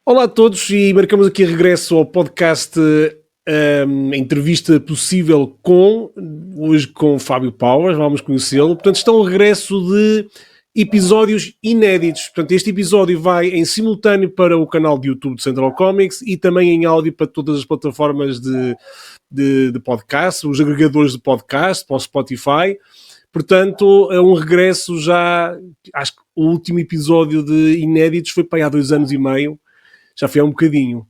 Olá a todos e marcamos aqui regresso ao podcast Entrevista Possível hoje com Fábio Powers, vamos conhecê-lo. Portanto, está um regresso de episódios inéditos. Portanto, este episódio vai em simultâneo para o canal de YouTube de Central Comics e também em áudio para todas as plataformas de podcast, os agregadores de podcast, para o Spotify. Portanto, é um regresso já, acho que o último episódio de inéditos foi para aí há 2 anos e meio. Já foi há um bocadinho.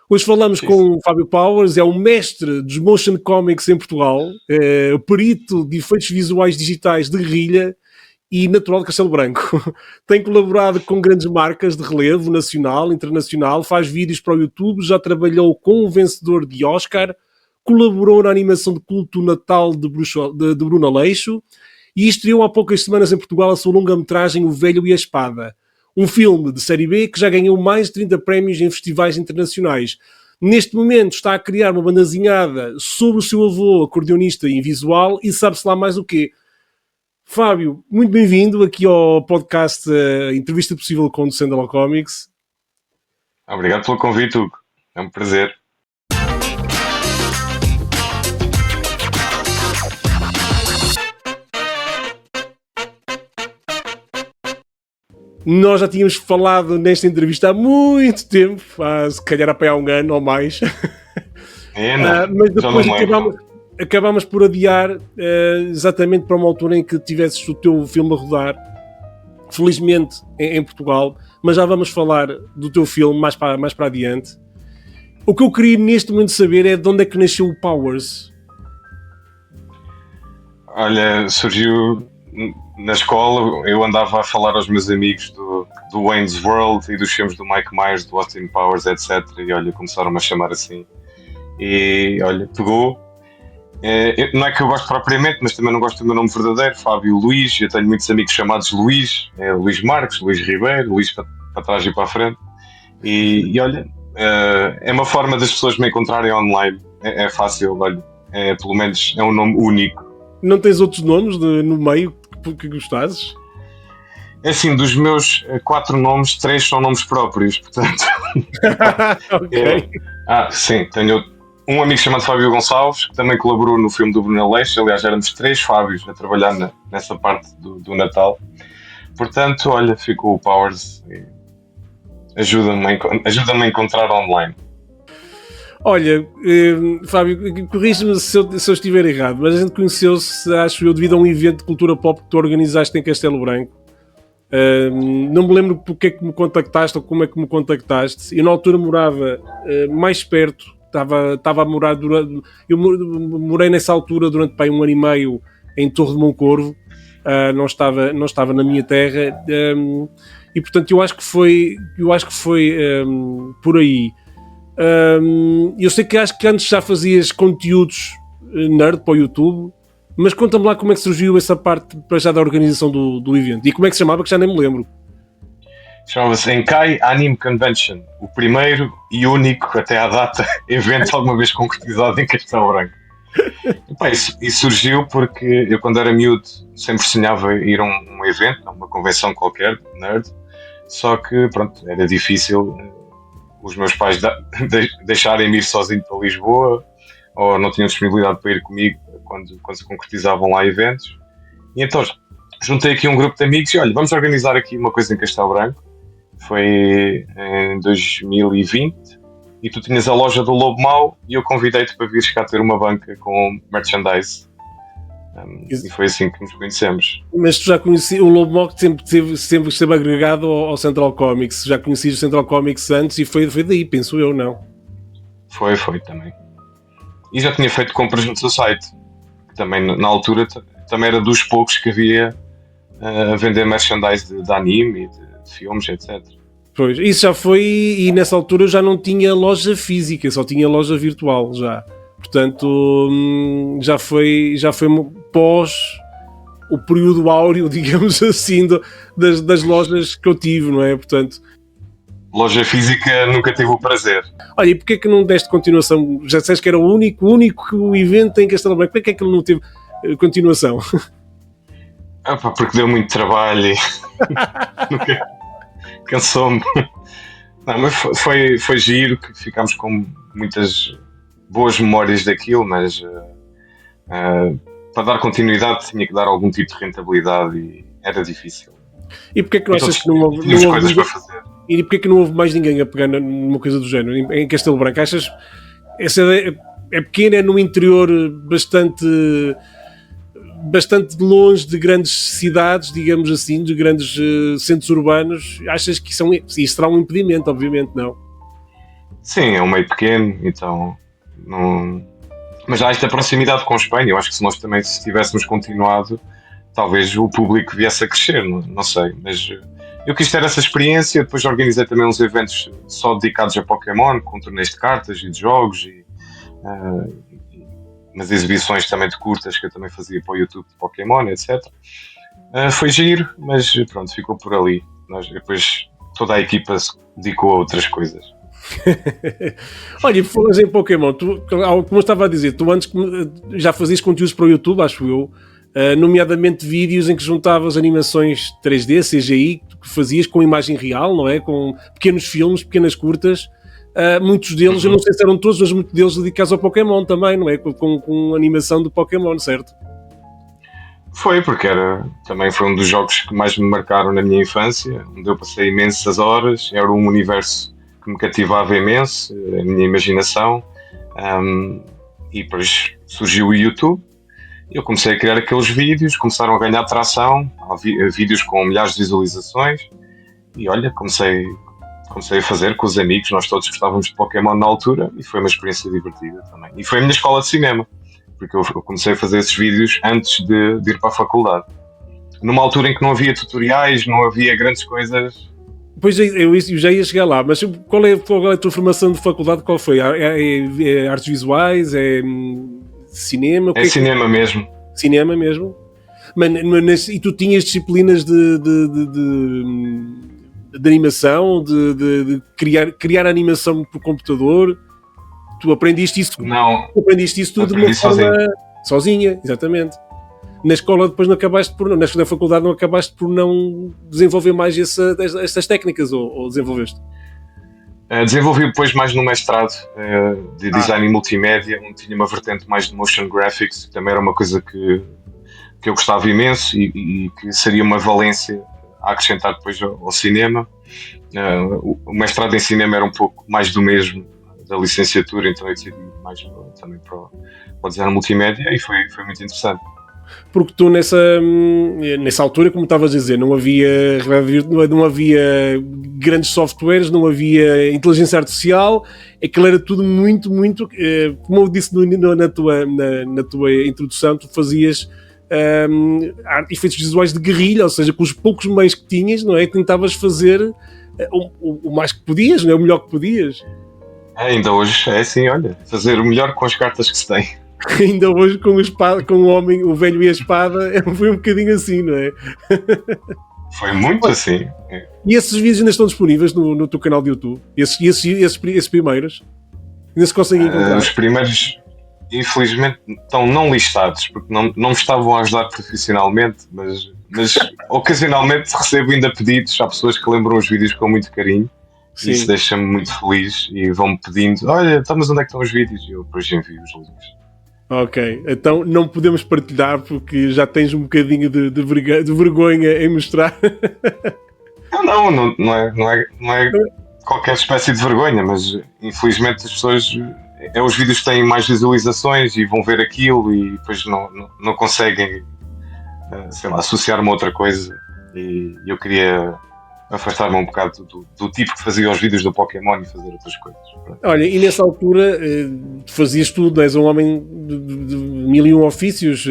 Hoje falamos com o Fábio Powers, é o mestre dos motion comics em Portugal, é o perito de efeitos visuais digitais de guerrilha e natural de Castelo Branco. Tem colaborado com grandes marcas de relevo nacional, internacional, faz vídeos para o YouTube, já trabalhou com o vencedor de Oscar, colaborou na animação de culto Natal de Bruno Aleixo e estreou há poucas semanas em Portugal a sua longa-metragem O Velho e a Espada. Um filme de série B que já ganhou mais de 30 prémios em festivais internacionais. Neste momento está a criar uma bandazinhada sobre o seu avô, acordeonista e visual, e sabe-se lá mais o quê. Fábio, muito bem-vindo aqui ao podcast Entrevista Possível com o Central Comics. Obrigado pelo convite, Hugo. É um prazer. Nós já tínhamos falado nesta entrevista há muito tempo, se calhar há um ano ou mais. Mas depois acabámos por adiar exatamente para uma altura em que tivesses o teu filme a rodar, felizmente em Portugal, mas já vamos falar do teu filme mais para adiante. O que eu queria neste momento saber é de onde é que nasceu o Powers. Olha, surgiu na escola, eu andava a falar aos meus amigos do Wayne's World e dos filmes do Mike Myers, do Austin Powers, etc. E olha, começaram-me a chamar assim. E olha, pegou. Não é que eu gosto propriamente, mas também não gosto do meu nome verdadeiro, Fábio Luís. Eu tenho muitos amigos chamados Luís, Luís Marques, Luís Ribeiro, Luís para trás e para a frente. E olha, é uma forma das pessoas me encontrarem online. É fácil, olha, pelo menos é um nome único. Não tens outros nomes no meio que gostasses? É assim, dos meus 4 nomes, 3 são nomes próprios, portanto. Ok. Sim, tenho um amigo chamado Fábio Gonçalves, que também colaborou no filme do Bruno Aleixo. Aliás, éramos 3 Fábios a trabalhar nessa parte do Natal. Portanto, olha, ficou o Powers e ajuda-me a encontrar online. Olha, Fábio, corrige-me se eu estiver errado, mas a gente conheceu-se, acho eu, devido a um evento de cultura pop que tu organizaste em Castelo Branco. Não me lembro porque é que me contactaste ou como é que me contactaste. Eu na altura morava mais perto, estava a morar eu morei nessa altura durante 1 ano e meio em Torre de Moncorvo, não estava na minha terra, e portanto eu acho que foi por aí. Eu sei que acho que antes já fazias conteúdos nerd para o YouTube, mas conta-me lá como é que surgiu essa parte para já da organização do evento e como é que se chamava, que já nem me lembro. Chamava-se Enkai Anime Convention, o primeiro e único até à data evento alguma vez concretizado em Castelo Branco. E surgiu porque eu, quando era miúdo, sempre sonhava ir a um evento, a uma convenção qualquer, nerd, só que pronto, era difícil os meus pais deixarem-me ir sozinho para Lisboa, ou não tinham disponibilidade para ir comigo quando se concretizavam lá eventos. E então juntei aqui um grupo de amigos e olha, vamos organizar aqui uma coisa em Castelo Branco. Foi em 2020 e tu tinhas a loja do Lobo Mau e eu convidei-te para vires cá ter uma banca com merchandise. E foi assim que nos conhecemos. Mas tu já conheci o Lobo Mau, que sempre esteve agregado ao Central Comics. Já conhecias o Central Comics antes e foi daí, penso eu, não? Foi também. E já tinha feito compras no seu site, que também na altura também era dos poucos que havia a vender merchandise de anime e de filmes, etc. Pois, isso já foi, e nessa altura eu já não tinha loja física, só tinha loja virtual já. Portanto, já foi pós o período áureo, digamos assim, das lojas que eu tive, não é? Portanto, loja física nunca tive o prazer. Olha, e porquê é que não deste continuação? Já disseste que era o único evento em Castelo Branco, porquê é que ele não teve continuação? Porque deu muito trabalho e cansou-me. Não, mas foi giro, que ficámos com muitas boas memórias daquilo, mas para dar continuidade tinha que dar algum tipo de rentabilidade e era difícil. E porquê é que não achas que não houve coisas para fazer? E porquê é que não houve mais ninguém a pegar numa coisa do género? Em Castelo Branco, achas essa é pequena, é no interior bastante longe de grandes cidades, digamos assim, de grandes centros urbanos? Achas que isso será um impedimento, obviamente, não? Sim, é um meio pequeno, então não... Mas há esta proximidade com a Espanha. Eu acho que se nós também se tivéssemos continuado, talvez o público viesse a crescer, não sei, mas eu quis ter essa experiência. Depois organizei também uns eventos só dedicados a Pokémon, com torneios de cartas e de jogos, e umas exibições também de curtas que eu também fazia para o YouTube de Pokémon, etc. Foi giro, mas pronto, ficou por ali. Depois toda a equipa se dedicou a outras coisas. Olha, falas em Pokémon, como eu estava a dizer, tu antes já fazias conteúdos para o YouTube, acho eu, nomeadamente vídeos em que juntavas animações 3D, CGI, que fazias com imagem real, não é? Com pequenos filmes, pequenas curtas, muitos deles, eu não sei se eram todos, mas muitos deles dedicados ao Pokémon também, não é? Com animação do Pokémon, certo? Foi, porque também foi um dos jogos que mais me marcaram na minha infância, onde eu passei imensas horas, era um universo que me cativava imenso, a minha imaginação, e depois surgiu o YouTube. Eu comecei a criar aqueles vídeos, começaram a ganhar atração, vídeos com milhares de visualizações, e olha, comecei a fazer com os amigos. Nós todos gostávamos de Pokémon na altura, e foi uma experiência divertida também. E foi a minha escola de cinema, porque eu comecei a fazer esses vídeos antes de ir para a faculdade. Numa altura em que não havia tutoriais, não havia grandes coisas. Pois eu já ia chegar lá, mas qual é a tua formação de faculdade? Qual foi? É artes visuais? É cinema? É cinema mesmo. Cinema mesmo? Mas, e tu tinhas disciplinas de animação, de criar animação por computador? Tu aprendiste isso? Não. Tu aprendiste isso tudo de uma forma sozinha, exatamente. Na escola depois não acabaste na faculdade não acabaste por não desenvolver mais essas técnicas, ou desenvolveste? Desenvolvi depois mais no mestrado de design e multimédia, onde tinha uma vertente mais de motion graphics, que também era uma coisa que eu gostava imenso e que seria uma valência a acrescentar depois ao cinema. O mestrado em cinema era um pouco mais do mesmo da licenciatura, então eu decidi mais também para o design multimédia, e foi muito interessante. Porque tu nessa altura, como estavas a dizer, não havia grandes softwares, não havia inteligência artificial, aquilo era tudo muito, como eu disse na tua introdução, tu fazias efeitos visuais de guerrilha, ou seja, com os poucos meios que tinhas, não é? Tentavas fazer o mais que podias, não é? O melhor que podias. Ainda hoje é assim, olha, fazer o melhor com as cartas que se tem. Ainda hoje com o homem, o velho e a espada, foi um bocadinho assim, não é? Foi muito assim. E esses vídeos ainda estão disponíveis no teu canal de YouTube? Esses primeiros? Ainda se conseguem encontrar? Os primeiros, infelizmente, estão não listados, porque não me estavam a ajudar profissionalmente, mas ocasionalmente recebo ainda pedidos. Há pessoas que lembram os vídeos com muito carinho. Sim. Isso deixa-me muito feliz e vão-me pedindo: olha, mas onde é que estão os vídeos? E eu depois envio os links. Ok, então não podemos partilhar porque já tens um bocadinho de vergonha em mostrar. Não é qualquer espécie de vergonha, mas infelizmente as pessoas, os vídeos têm mais visualizações e vão ver aquilo e depois não conseguem, sei lá, associar-me a outra coisa, e eu queria afastar-me um bocado do tipo que fazia os vídeos do Pokémon e fazer outras coisas. Olha, e nessa altura fazias tudo, és um homem de mil e um ofícios,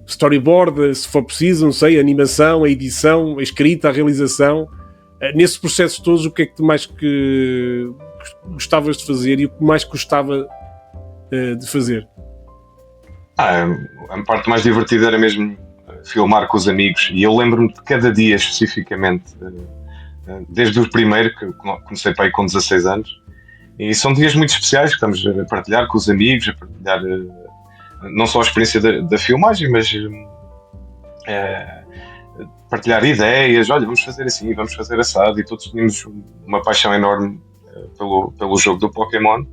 storyboard, se for preciso, não sei, a animação, a edição, a escrita, a realização. Nesses processos todos, o que é que mais que gostavas de fazer e o que mais gostava de fazer? A parte mais divertida era mesmo filmar com os amigos, e eu lembro-me de cada dia especificamente, desde o primeiro, que eu comecei para aí com 16 anos, e são dias muito especiais que estamos a partilhar com os amigos, a partilhar não só a experiência da filmagem, mas partilhar ideias, olha, vamos fazer assim, vamos fazer assado, e todos tínhamos uma paixão enorme pelo jogo do Pokémon,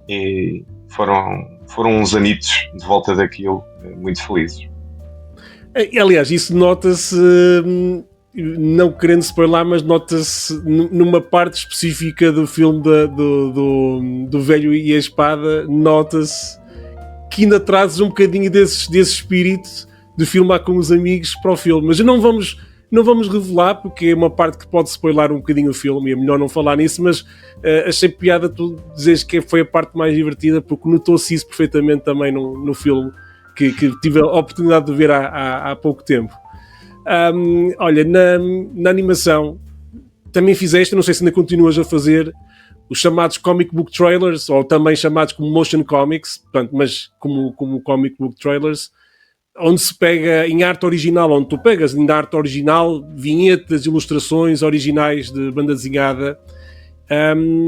e foram uns anitos de volta daquilo, muito felizes. Aliás, isso nota-se, não querendo spoiler, mas nota-se numa parte específica do filme do Velho e a Espada, nota-se que ainda trazes um bocadinho desse espírito de filmar com os amigos para o filme, mas não vamos revelar, porque é uma parte que pode spoiler um bocadinho o filme, e é melhor não falar nisso, mas achei piada tu dizeres que foi a parte mais divertida, porque notou-se isso perfeitamente também no filme, que tive a oportunidade de ver há pouco tempo. Olha, na animação também fizeste, não sei se ainda continuas a fazer, os chamados comic book trailers, ou também chamados como motion comics, portanto, mas como comic book trailers, onde se pega em arte original, onde tu pegas em arte original vinhetas, ilustrações originais de banda desenhada,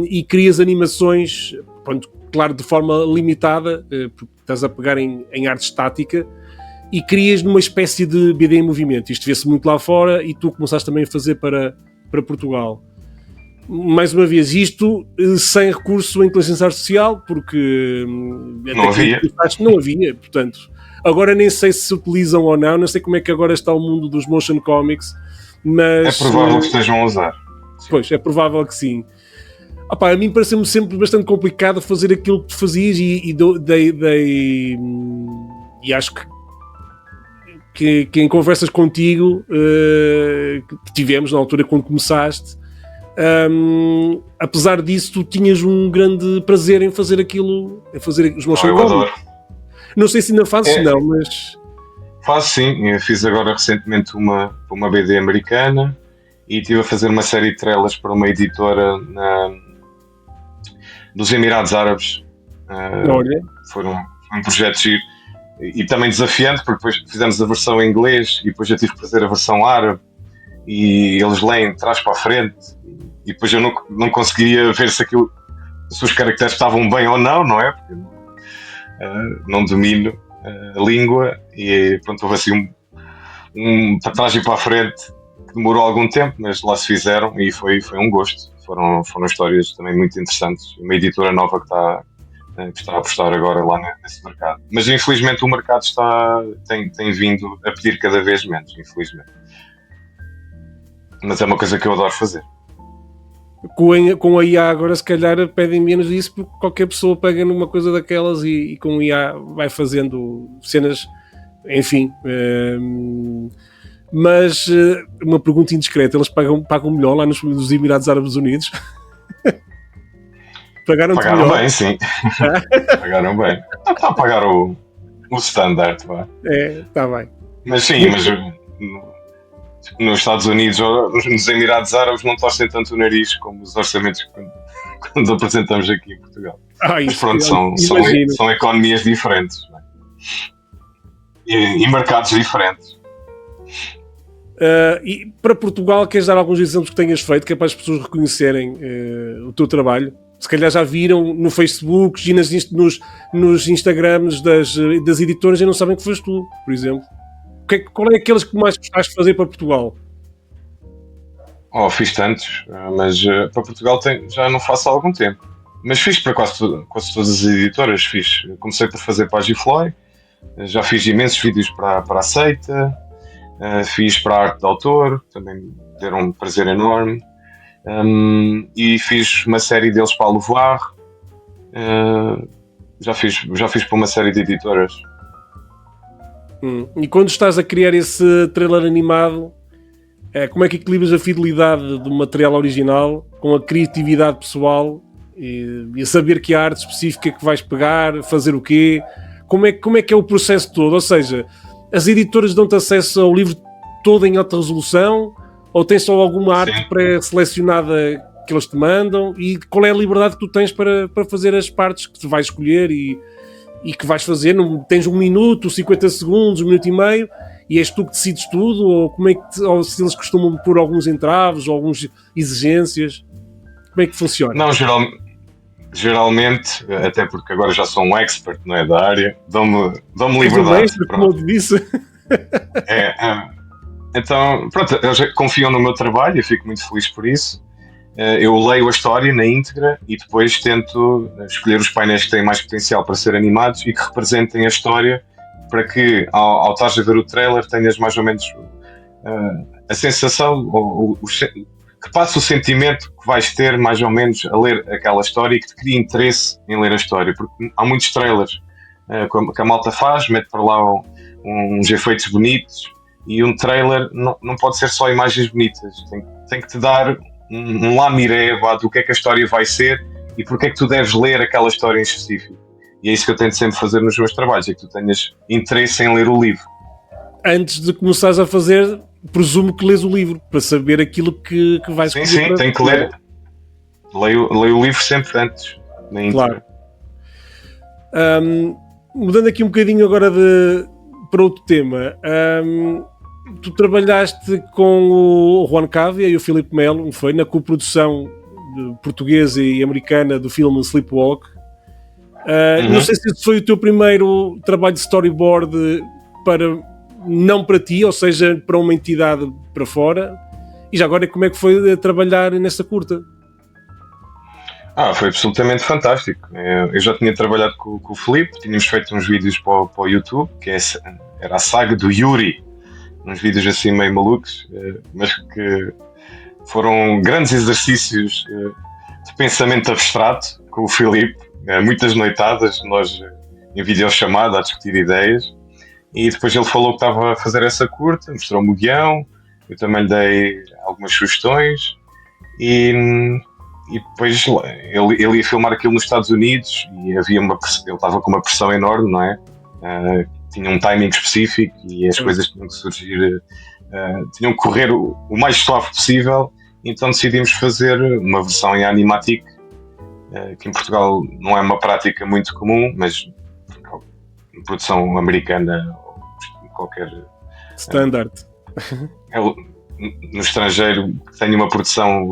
e crias animações, pronto, claro, de forma limitada, porque estás a pegar em arte estática, e crias numa espécie de BD em movimento. Isto vê-se muito lá fora, e tu começaste também a fazer para Portugal. Mais uma vez, isto sem recurso à inteligência artificial, porque não havia, portanto, agora nem sei se se utilizam ou não sei como é que agora está o mundo dos motion comics, mas... É provável que estejam a usar. Pois, é provável que sim. A mim pareceu-me sempre bastante complicado fazer aquilo que tu fazias, e acho que em conversas contigo que tivemos na altura quando começaste, apesar disso tu tinhas um grande prazer em fazer aquilo, em fazer os motion comics. Não sei se ainda fazes, não, mas... Faço sim, eu fiz agora recentemente uma BD americana, e estive a fazer uma série de trailers para uma editora dos Emirados Árabes. Olha. Foi um projeto giro e também desafiante, porque depois fizemos a versão em inglês e depois eu tive que fazer a versão árabe, e eles leem de trás para a frente, e depois eu não conseguia ver se os caracteres estavam bem ou não é? Porque não domino a língua, e pronto, houve assim um para trás e para a frente que demorou algum tempo, mas lá se fizeram, e foi um gosto. Foram histórias também muito interessantes. Uma editora nova que está a apostar agora lá nesse mercado. Mas infelizmente o mercado tem vindo a pedir cada vez menos, infelizmente. Mas é uma coisa que eu adoro fazer. Com a IA agora se calhar pedem menos disso, porque qualquer pessoa pega numa coisa daquelas e com a IA vai fazendo cenas, enfim. Mas uma pergunta indiscreta, eles pagam melhor lá nos Emirados Árabes Unidos? Pagaram melhor? Bem, sim. Pagaram bem. Está a pagar o standard, vá. Está bem. Mas sim, nos Estados Unidos ou nos Emirados Árabes não torcem tanto o nariz como os orçamentos quando apresentamos aqui em Portugal. Mas pronto, são economias diferentes, não é? E mercados diferentes. E para Portugal, queres dar alguns exemplos que tenhas feito, que é para as pessoas reconhecerem o teu trabalho? Se calhar já viram no Facebook e nos Instagrams das editoras e não sabem que foste tu, por exemplo. Qual é aqueles que mais gostaste de fazer para Portugal? Fiz tantos, mas para Portugal já não faço há algum tempo. Mas fiz para quase todas as editoras. Comecei por fazer para a Gifloy, já fiz imensos vídeos para a Seita, fiz para a Arte de Autor, também me deram um prazer enorme, e fiz uma série deles para a Levoar. Já fiz para uma série de editoras. E quando estás a criar esse trailer animado, como é que equilibras a fidelidade do material original com a criatividade pessoal e a saber que a arte específica que vais pegar, fazer o quê? Como é que é o processo todo? Ou seja, as editoras dão-te acesso ao livro todo em alta resolução, ou tens só alguma arte pré-selecionada que eles te mandam? E qual é a liberdade que tu tens para fazer as partes que tu vais escolher e que vais fazer? Tens 1 minuto, 50 segundos, 1 minuto e meio, e és tu que decides tudo? Ou se eles costumam pôr alguns entraves ou algumas exigências? Como é que funciona? Não, geralmente, até porque agora já sou um expert, não é, da área, dão-me liberdade. Como eu te disse. Então, pronto, eles confiam no meu trabalho, eu fico muito feliz por isso. Eu leio a história na íntegra e depois tento escolher os painéis que têm mais potencial para ser animados e que representem a história, para que ao estares a ver o trailer tenhas mais ou menos a sensação, que passe o sentimento que vais ter mais ou menos a ler aquela história e que te crie interesse em ler a história, porque há muitos trailers que a malta faz, mete para lá uns efeitos bonitos, e um trailer não pode ser só imagens bonitas, tem que te dar um lamiré do que é que a história vai ser e porque é que tu deves ler aquela história em específico. E é isso que eu tento sempre fazer nos meus trabalhos, é que tu tenhas interesse em ler o livro. Antes de começares a fazer, presumo que lês o livro, para saber aquilo que vais escolher. Sim, tenho que ler. Leio o livro sempre antes. Claro. Mudando aqui um bocadinho agora para outro tema. Tu trabalhaste com o Juan Cavia e o Filipe Melo, foi na coprodução portuguesa e americana do filme Sleepwalk. Não sei se esse foi o teu primeiro trabalho de storyboard não para ti, ou seja, para uma entidade para fora. E já agora, como é que foi trabalhar nessa curta? Foi absolutamente fantástico. Eu já tinha trabalhado com o Filipe, tínhamos feito uns vídeos para o YouTube, que era a saga do Yuri, uns vídeos assim meio malucos, mas que foram grandes exercícios de pensamento abstrato com o Filipe, muitas noitadas, nós em videochamada a discutir ideias, e depois ele falou que estava a fazer essa curta, mostrou-me o guião, eu também lhe dei algumas sugestões, e depois ele ia filmar aquilo nos Estados Unidos e ele estava com uma pressão enorme, não é? Tinha um timing específico e as coisas tinham que surgir, tinham que correr o mais suave possível, então decidimos fazer uma versão em Animatic, que em Portugal não é uma prática muito comum, mas em produção americana ou qualquer standard no estrangeiro que tenha uma produção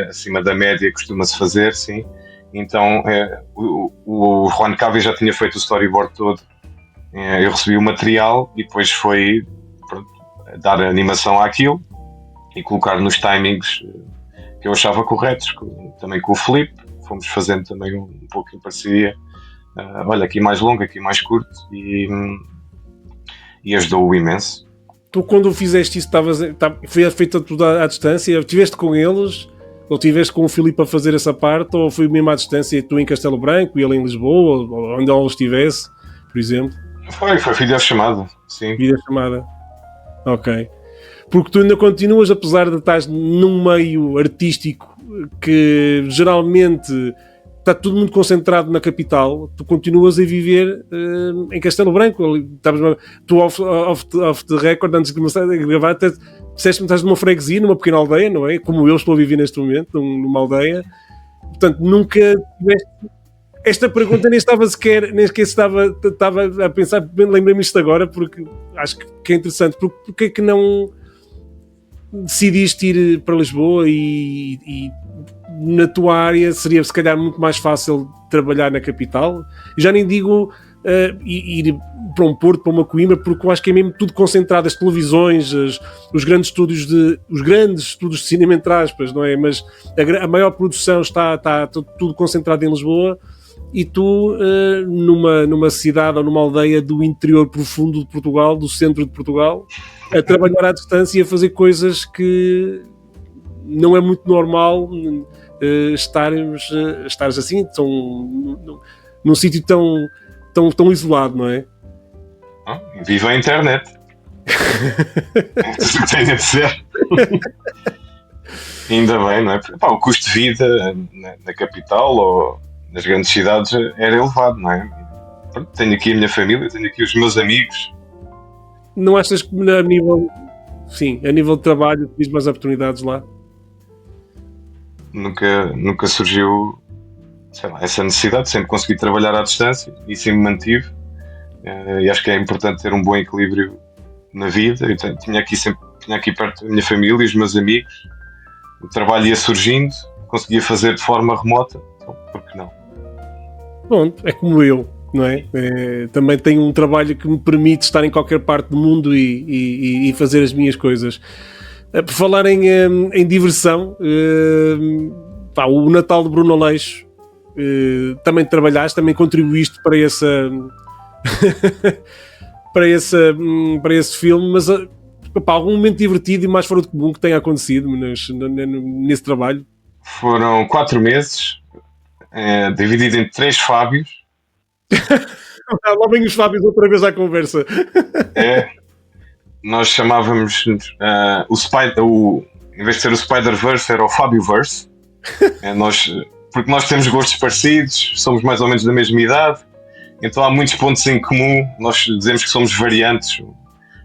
acima da média costuma-se fazer, sim. Então o Juan Cavia já tinha feito o storyboard todo, eu recebi o material e depois foi dar a animação àquilo e colocar nos timings que eu achava corretos, também com o Filipe, fomos fazendo também um pouco em parceria, olha, aqui mais longo, aqui mais curto, e ajudou-o imenso. Tu, quando fizeste isso, foi feito tudo à distância? Estiveste com eles? Ou estiveste com o Filipe a fazer essa parte? Ou foi mesmo à distância, tu em Castelo Branco e ele em Lisboa? Ou onde ele estivesse, por exemplo? Foi videochamada, sim. Videochamada, ok. Porque tu ainda continuas, apesar de estás num meio artístico que geralmente está tudo muito concentrado na capital, tu continuas a viver em Castelo Branco. Tu off the record, antes de começar a gravar, disseste que estás numa freguesia, numa pequena aldeia, não é? Como eu estou a viver neste momento, numa aldeia. Portanto, nunca tiveste... Esta pergunta nem sequer estava a pensar, lembrei-me isto agora, porque acho que é interessante. Porque é que não decidiste ir para Lisboa e na tua área seria se calhar muito mais fácil trabalhar na capital? Já nem digo ir para um Porto, para uma Coimbra, porque eu acho que é mesmo tudo concentrado, as televisões, os grandes estúdios de cinema, entre aspas, não é? Mas a maior produção está tudo concentrado em Lisboa, e tu numa cidade ou numa aldeia do interior profundo de Portugal, do centro de Portugal, a trabalhar à distância e a fazer coisas que não é muito normal estares assim, num sítio tão isolado, não é? Viva a internet. É tudo que tenho a dizer. Ainda bem, não é? O custo de vida na capital ou nas grandes cidades era elevado, não é? Tenho aqui a minha família, tenho aqui os meus amigos. Não achas que a nível de trabalho tens mais oportunidades lá? Nunca surgiu, sei lá, essa necessidade. Sempre consegui trabalhar à distância e sempre me mantive, e acho que é importante ter um bom equilíbrio na vida. Eu tinha aqui perto a minha família e os meus amigos, o trabalho ia surgindo, conseguia fazer de forma remota, então por que não? Pronto, é como eu. não é? Também tenho um trabalho que me permite estar em qualquer parte do mundo e fazer as minhas coisas. Por falar em diversão, o Natal de Bruno Aleixo, também trabalhaste, também contribuíste para essa para esse filme, mas algum momento divertido e mais fora do comum que tenha acontecido nesse trabalho? Foram 4 meses, dividido em 3 Fábios. Lá vem os Fábios outra vez à conversa. Nós chamávamos em vez de ser o Spider-Verse, era o Fábio-Verse. Porque nós temos gostos parecidos, somos mais ou menos da mesma idade, então há muitos pontos em comum. Nós dizemos que somos variantes,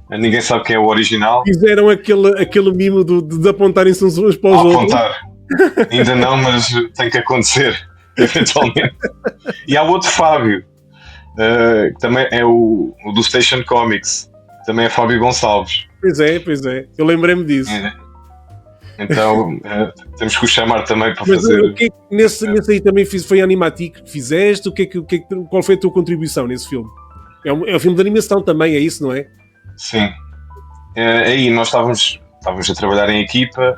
ninguém sabe quem é o original. Fizeram aquele mimo de apontarem-se uns para os outros. Apontar. Ainda não, mas tem que acontecer, eventualmente. E há outro Fábio, que também é o do Station Comics, também é Fábio Gonçalves. Pois é, eu lembrei-me disso. Então temos que o chamar também para mas fazer. Nesse aí também foi Animatic que fizeste? Qual foi a tua contribuição nesse filme? É um filme de animação também, é isso, não é? Sim. Aí nós estávamos a trabalhar em equipa.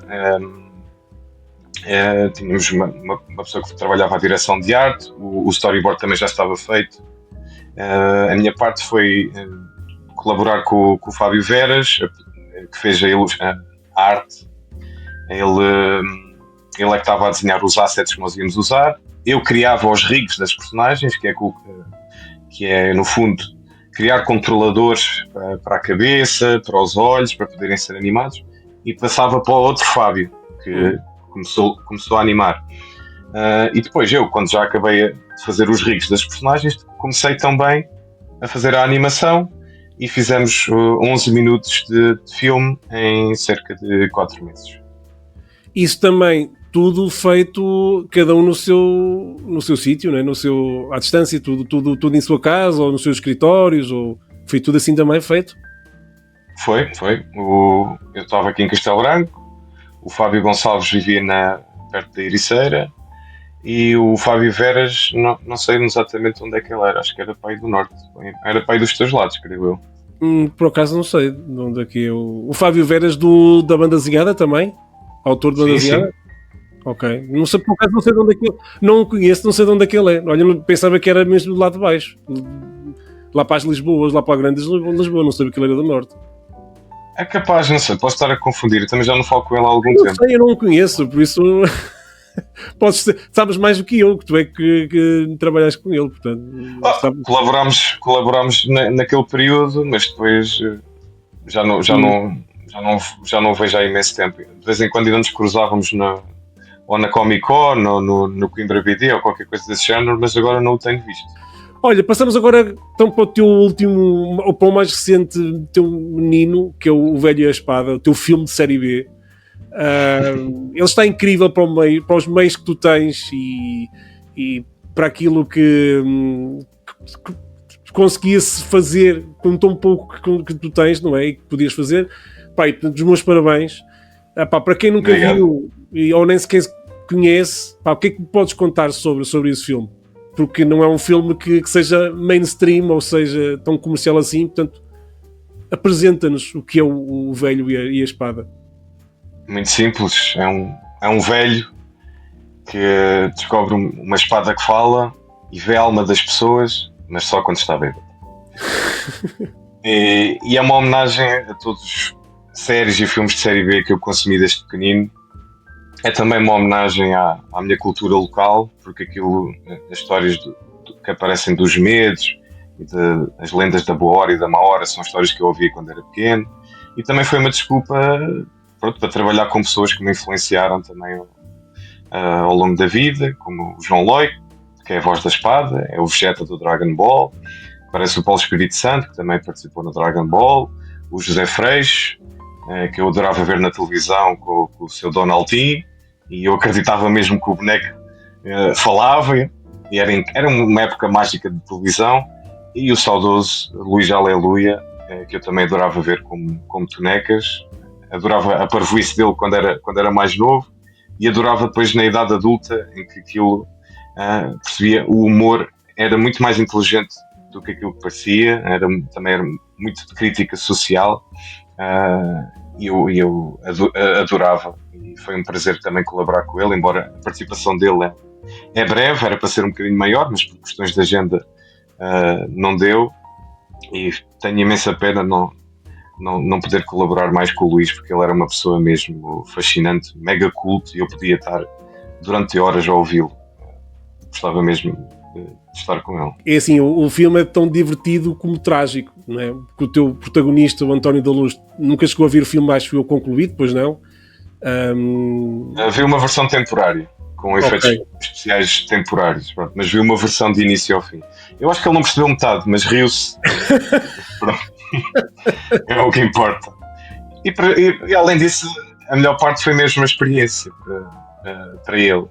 Tínhamos uma pessoa que trabalhava a direção de arte, o storyboard também já estava feito. A minha parte foi colaborar com o Fábio Veras, que fez a arte. Ele é que estava a desenhar os assets que nós íamos usar. Eu criava os rigs das personagens, que é no fundo criar controladores para a cabeça, para os olhos, para poderem ser animados, e passava para o outro Fábio, que começou a animar. E depois eu, quando já acabei de fazer os rigs das personagens, comecei também a fazer a animação e fizemos 11 minutos de filme em cerca de 4 meses. Isso também, tudo feito, cada um no seu sítio, né? À distância, tudo em sua casa, ou nos seus escritórios, ou foi tudo assim também feito? Foi. Eu estava aqui em Castelo Branco, o Fábio Gonçalves vivia perto da Ericeira, e o Fábio Veras, não sei exatamente onde é que ele era, acho que era para aí do norte, era para aí dos teus lados, creio eu. Por acaso não sei de onde é que é o Fábio Veras da banda desenhada também? Autor de banda desenhada? Ok. Não sei, por acaso não sei de onde é que ele... Não o conheço, não sei de onde é que ele é. Olha, pensava que era mesmo do lado de baixo. Lá para as Lisboas, lá para a grande Lisboa. Não sabia que ele era do norte. É capaz, não sei, posso estar a confundir. Eu também já não falo com ele há algum tempo. Não sei, eu não o conheço, por isso... sabes mais do que eu, que tu é que trabalhaste com ele, portanto... Colaborámos naquele período, mas depois já não vejo há imenso tempo. De vez em quando ainda nos cruzávamos ou na Comic Con, ou no Coimbra BD, ou qualquer coisa desse género, mas agora não o tenho visto. Olha, passamos agora então para o teu último, ou para o mais recente teu menino, que é o Velho e a Espada, o teu filme de série B. Ele está incrível para os meios que tu tens e para aquilo que conseguia-se fazer com tão pouco que tu tens, não é? E que podias fazer. Pai, os meus parabéns. Para quem nunca viu ou nem sequer conhece, o que é que podes contar sobre esse filme? Porque não é um filme que seja mainstream ou seja tão comercial assim, portanto, apresenta-nos o que é o Velho e a Espada. Muito simples, é um velho que descobre uma espada que fala e vê a alma das pessoas, mas só quando está bêbado. E é uma homenagem a todos séries e filmes de série B que eu consumi desde pequenino. É também uma homenagem à minha cultura local, porque as histórias que aparecem dos medos e as lendas da boa hora e da má hora são histórias que eu ouvia quando era pequeno, e também foi uma desculpa para trabalhar com pessoas que me influenciaram também ao longo da vida, como o João Loi, que é a voz da espada, é o Vegeta do Dragon Ball, parece o Paulo Espírito Santo, que também participou no Dragon Ball, o José Freixo, que eu adorava ver na televisão com o seu Donaldinho, e eu acreditava mesmo que o boneco falava, e era uma época mágica de televisão, e o saudoso Luís Aleluia, que eu também adorava ver como tonecas, adorava a parvoíce dele quando era mais novo, e adorava depois na idade adulta, em que aquilo percebia o humor era muito mais inteligente do que aquilo que parecia, também era muito de crítica social, e eu adorava, e foi um prazer também colaborar com ele, embora a participação dele é breve, era para ser um bocadinho maior, mas por questões de agenda não deu, e tenho imensa pena não poder colaborar mais com o Luís, porque ele era uma pessoa mesmo fascinante, mega culto, e eu podia estar durante horas a ouvi-lo. Gostava mesmo de estar com ele. É assim, o filme é tão divertido como trágico, não é? Porque o teu protagonista, o António da Luz, nunca chegou a ver o filme, acho que foi concluído, pois não? Vi uma versão temporária, com efeitos especiais temporários, pronto, mas vi uma versão de início ao fim. Eu acho que ele não percebeu metade, mas riu-se. É o que importa. E além disso, a melhor parte foi mesmo a experiência para ele.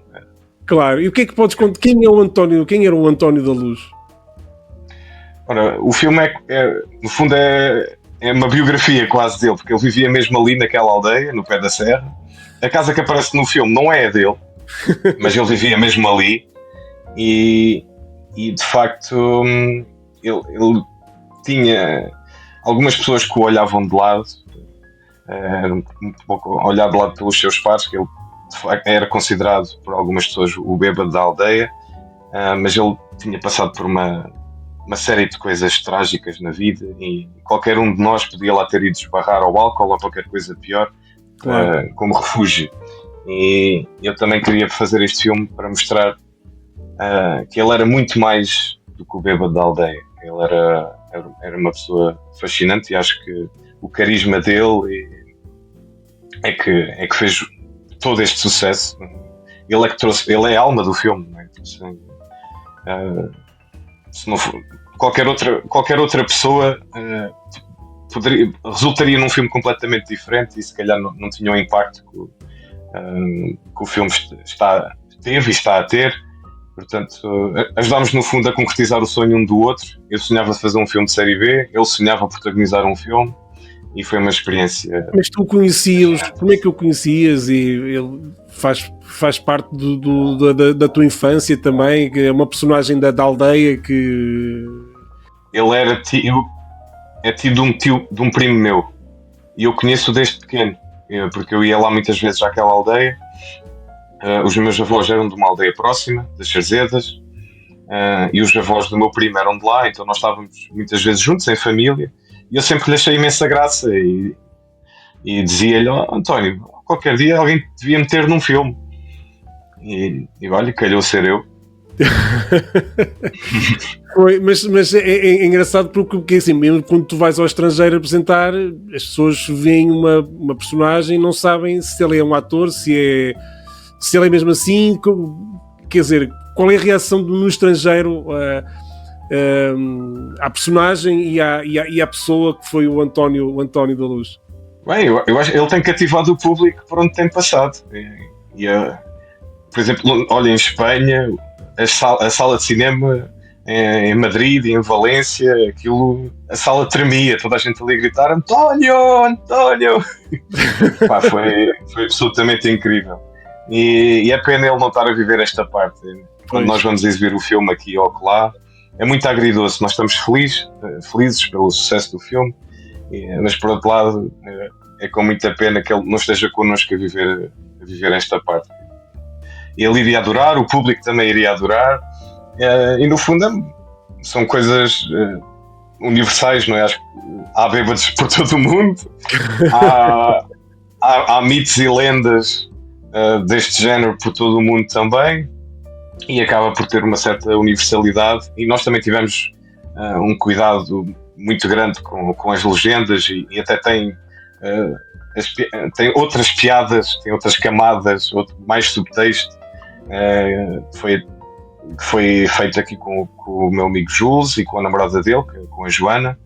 Claro, e o que é que podes contar? Quem era o António da Luz? Ora, o filme no fundo é uma biografia quase dele, porque ele vivia mesmo ali naquela aldeia, no pé da serra. A casa que aparece no filme não é a dele, mas ele vivia mesmo ali, e de facto ele tinha algumas pessoas que o olhavam de lado, um pouco olhar de lado pelos seus pares, que ele de facto era considerado por algumas pessoas o bêbado da aldeia, mas ele tinha passado por uma série de coisas trágicas na vida, e qualquer um de nós podia lá ter ido esbarrar ao álcool ou qualquer coisa pior, claro, como refúgio. E eu também queria fazer este filme para mostrar que ele era muito mais do que o bêbado da aldeia. Ele era uma pessoa fascinante, e acho que o carisma dele é que fez todo este sucesso. Ele é que trouxe, ele é a alma do filme, não é? Se não for, qualquer outra pessoa resultaria num filme completamente diferente, e se calhar não tinha o impacto que o filme teve e está a ter. Portanto, ajudámos no fundo a concretizar o sonho um do outro. Eu sonhava fazer um filme de série B, ele sonhava protagonizar um filme, e foi uma experiência. Mas tu conhecias, como é que o conhecias? E ele faz parte da tua infância também, que é uma personagem da aldeia que... Ele é tido de um primo meu, e eu conheço desde pequeno, porque eu ia lá muitas vezes àquela aldeia. Os meus avós eram de uma aldeia próxima, das Cerzedas, e os avós do meu primo eram de lá, então nós estávamos muitas vezes juntos, em família, e eu sempre lhe achei imensa graça, e dizia-lhe: António, qualquer dia alguém devia meter num filme. E olha, calhou ser eu. Foi, mas é engraçado porque assim, mesmo quando tu vais ao estrangeiro apresentar, as pessoas veem uma personagem e não sabem se ele é um ator, se ele é mesmo assim. Quer dizer, qual é a reação no estrangeiro à personagem e à pessoa que foi o António da Luz? Bem, eu acho que ele tem cativado o público por onde tem passado. Por exemplo, olha, em Espanha, a sala de cinema em Madrid e em Valência, a sala tremia, toda a gente ali a gritar: António, António! Pá, foi absolutamente incrível. E é pena ele não estar a viver esta parte. Quando nós vamos exibir o filme aqui ou lá, é muito agridoce. Nós estamos felizes pelo sucesso do filme, mas por outro lado é com muita pena que ele não esteja connosco a viver esta parte. Ele iria adorar, o público também iria adorar, e no fundo são coisas universais, não é? Acho que há bêbados por todo o mundo, há mitos e lendas deste género por todo o mundo também, e acaba por ter uma certa universalidade. E nós também tivemos um cuidado muito grande com as legendas, e até tem outras piadas, tem outras camadas, mais subtexto. Foi feito aqui com o meu amigo Jules e com a namorada dele, com a Joana,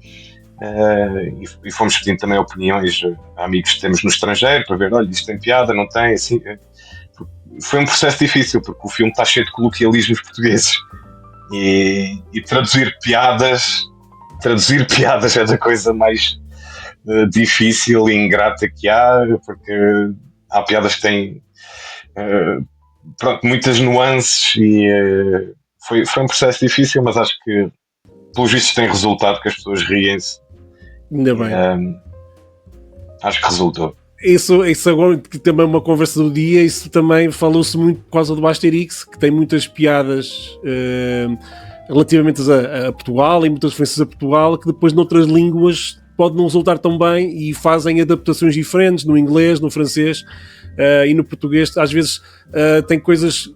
e fomos pedindo também opiniões a amigos que temos no estrangeiro para ver: olha, isto tem piada, não tem, assim. Foi um processo difícil, porque o filme está cheio de coloquialismos portugueses, e traduzir piadas é da coisa mais difícil e ingrata que há, porque há piadas que têm muitas nuances, e foi um processo difícil, mas acho que pelos vistos tem resultado, que as pessoas riem-se. Ainda bem. Acho que resultou. Isso agora, que também é uma conversa do dia, isso também falou-se muito por causa do Asterix, que tem muitas piadas relativamente a Portugal e muitas referências a Portugal, que depois noutras línguas pode não resultar tão bem e fazem adaptações diferentes no inglês, no francês e no português. Às vezes tem coisas...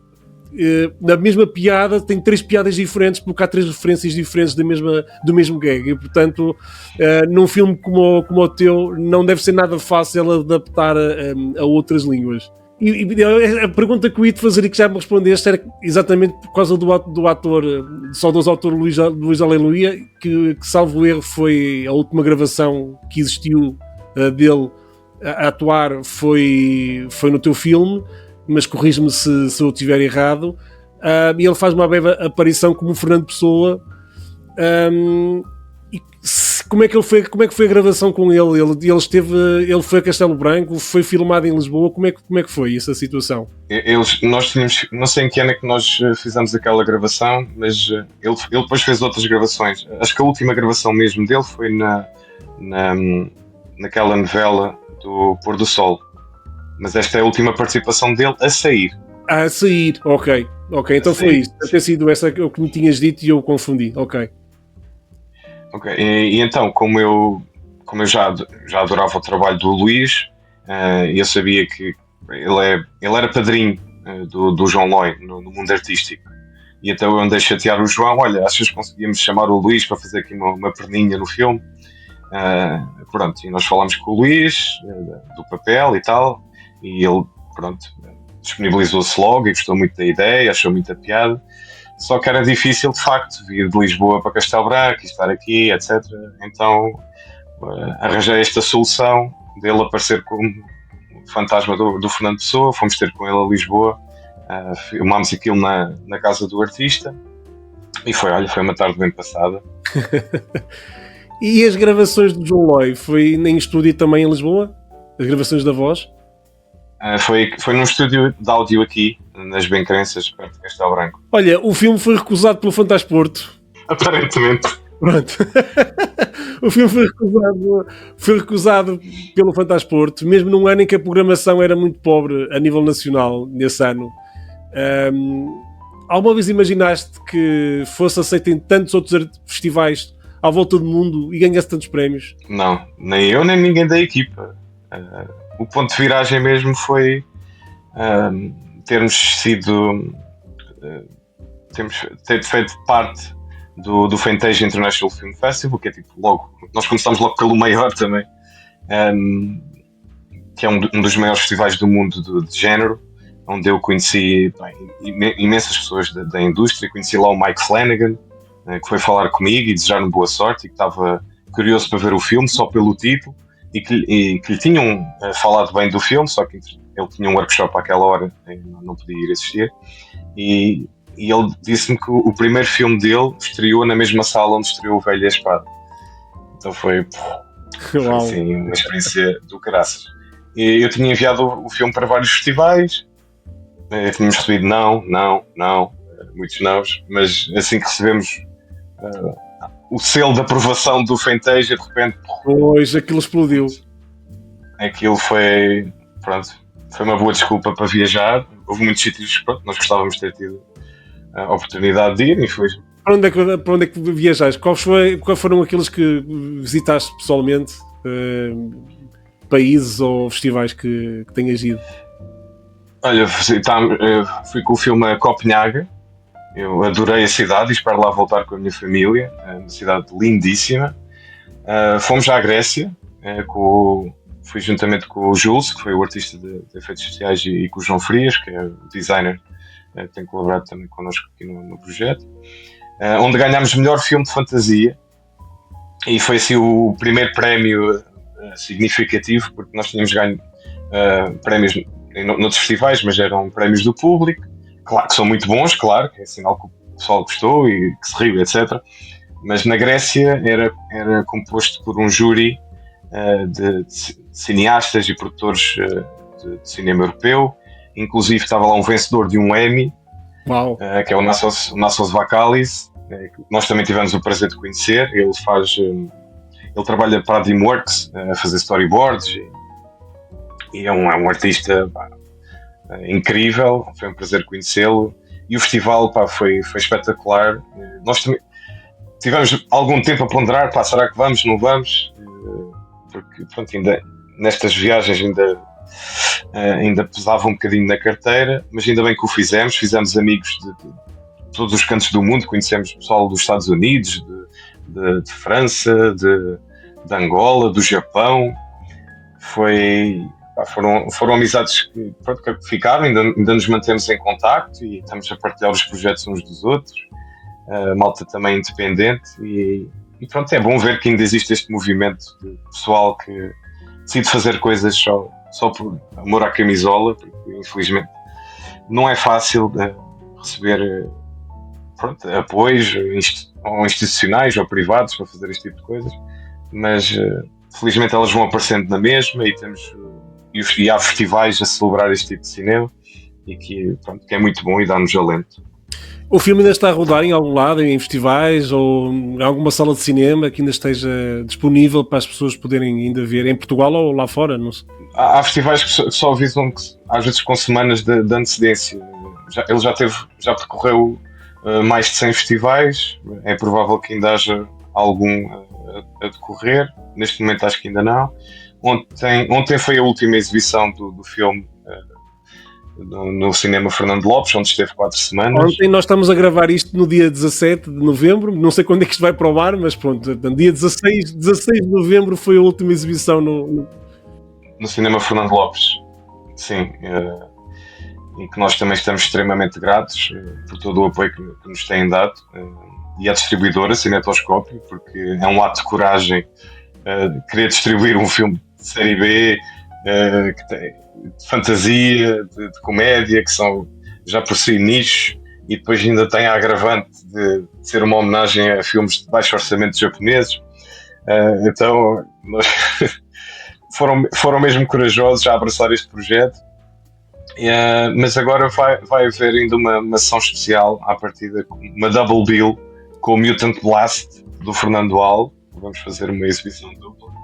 na mesma piada tem 3 piadas diferentes porque há 3 referências diferentes do mesmo gag e portanto num filme como o teu não deve ser nada fácil adaptar a outras línguas. E a pergunta que eu ia te fazer e que já me respondeste era exatamente por causa do ator, do saudoso autor Luís Aleluia, que salvo erro foi a última gravação que existiu dele a atuar foi no teu filme, mas corrige-me se eu estiver errado. E ele faz uma breve aparição como Fernando Pessoa. Como é que foi a gravação com ele? Ele foi a Castelo Branco, foi filmado em Lisboa. Como é que foi essa situação? Nós tínhamos, não sei em que ano é que nós fizemos aquela gravação, mas ele depois fez outras gravações. Acho que a última gravação mesmo dele foi naquela novela do Pôr do Sol. Mas esta é a última participação dele a sair. A sair, ok, então foi isso. Deve ter sido essa o que me tinhas dito e eu confundi, ok. E então, como eu já adorava o trabalho do Luís, eu sabia que ele era padrinho do João Loi no mundo artístico. E então eu andei a chatear o João, olha, achas que conseguíamos chamar o Luís para fazer aqui uma perninha no filme? Pronto, e nós falámos com o Luís do papel e tal, e ele, pronto, disponibilizou-se logo e gostou muito da ideia, achou muita piada, só que era difícil de facto vir de Lisboa para Castelo Branco e estar aqui, etc. Então arranjei esta solução dele aparecer como fantasma do Fernando Pessoa, fomos ter com ele a Lisboa, filmámos aquilo na casa do artista e foi uma tarde bem passada. E as gravações do João Loi, foi em estúdio também em Lisboa? As gravações da voz? Foi num estúdio de áudio aqui, nas Bencrenças, perto de Castelo Branco. Olha, o filme foi recusado pelo Fantasporto. Aparentemente. Pronto. O filme foi recusado pelo Fantasporto, mesmo num ano em que a programação era muito pobre a nível nacional, nesse ano. Alguma vez imaginaste que fosse aceito em tantos outros festivais à volta do mundo e ganhasse tantos prémios? Não, nem eu nem ninguém da equipa. O ponto de viragem mesmo foi termos feito parte do Fantasia International Film Festival, que é tipo logo, nós começámos logo pelo maior também, que é um dos maiores festivais do mundo de género, onde eu conheci imensas pessoas da indústria. Conheci lá o Mike Flanagan, que foi falar comigo e desejar-me boa sorte, e que estava curioso para ver o filme só pelo título, e que lhe tinham falado bem do filme, só que ele tinha um workshop àquela hora e não podia ir assistir, e ele disse-me que o primeiro filme dele estreou na mesma sala onde estreou o Velho e a Espada. Então foi assim, uma experiência do caraças. E eu tinha enviado o filme para vários festivais, tínhamos recebido muitos nãos, mas assim que recebemos o selo de aprovação do Fantasia, de repente, pois, aquilo explodiu. Aquilo foi uma boa desculpa para viajar. Houve muitos sítios, nós gostávamos de ter tido a oportunidade de ir, infelizmente. Para onde é que viajaste? Quais foram aqueles que visitaste pessoalmente? Países ou festivais que tenhas ido? Olha, fui com o filme a Copenhaga. Eu adorei a cidade e espero lá voltar com a minha família. Uma cidade lindíssima. Fomos à Grécia, fui juntamente com o Jules, que foi o artista de efeitos sociais, e com o João Frias, que é o designer, que tem colaborado também connosco aqui no projeto, onde ganhámos melhor filme de fantasia, e foi assim o primeiro prémio significativo, porque nós tínhamos ganho prémios noutros festivais, mas eram prémios do público, claro que são muito bons, claro, é sinal que o pessoal gostou e que se riu, etc. Mas na Grécia era composto por um júri de cineastas e produtores de cinema europeu. Inclusive estava lá um vencedor de um Emmy, Uau. que é o Nassos Vakalis. Nós também tivemos o prazer de conhecer. Ele trabalha para a DreamWorks a fazer storyboards e é um artista incrível. Foi um prazer conhecê-lo. E o festival foi espetacular. Nós também tivemos algum tempo a ponderar, será que vamos, não vamos? Porque pronto, ainda nestas viagens ainda pesava um bocadinho na carteira, mas ainda bem que o fizemos amigos de todos os cantos do mundo, conhecemos pessoal dos Estados Unidos, de França, de Angola, do Japão. Foram amizades que ficaram, ainda nos mantemos em contacto e estamos a partilhar os projetos uns dos outros. Malta também independente e pronto, é bom ver que ainda existe este movimento de pessoal que decide fazer coisas só por amor à camisola, porque infelizmente não é fácil receber apoios ou institucionais ou privados para fazer este tipo de coisas, mas felizmente elas vão aparecendo na mesma e há festivais a celebrar este tipo de cinema e que é muito bom e dá-nos alento. O filme ainda está a rodar em algum lado, em festivais ou em alguma sala de cinema que ainda esteja disponível para as pessoas poderem ainda ver, em Portugal ou lá fora? Não sei. Há festivais que só avisam que, às vezes com semanas de antecedência. Ele já percorreu mais de 100 festivais, é provável que ainda haja algum a decorrer. Neste momento acho que ainda não. Ontem foi a última exibição do filme no Cinema Fernando Lopes, onde esteve 4 semanas. Ontem nós estamos a gravar isto no dia 17 de novembro, não sei quando é que isto vai para o ar, mas pronto, dia 16 de novembro foi a última exibição no Cinema Fernando Lopes. Sim, e que nós também estamos extremamente gratos por todo o apoio que nos têm dado, e à distribuidora Cinetoscópio, porque é um ato de coragem querer distribuir um filme de série B, que tem de fantasia, de comédia, que são já por si nichos, e depois ainda tem a agravante de ser uma homenagem a filmes de baixo orçamento japoneses. Então foram mesmo corajosos a abraçar este projeto, mas agora vai haver ainda uma sessão especial à partida, uma double bill com o Mutant Blast do Fernando Al. Vamos fazer uma exibição dupla.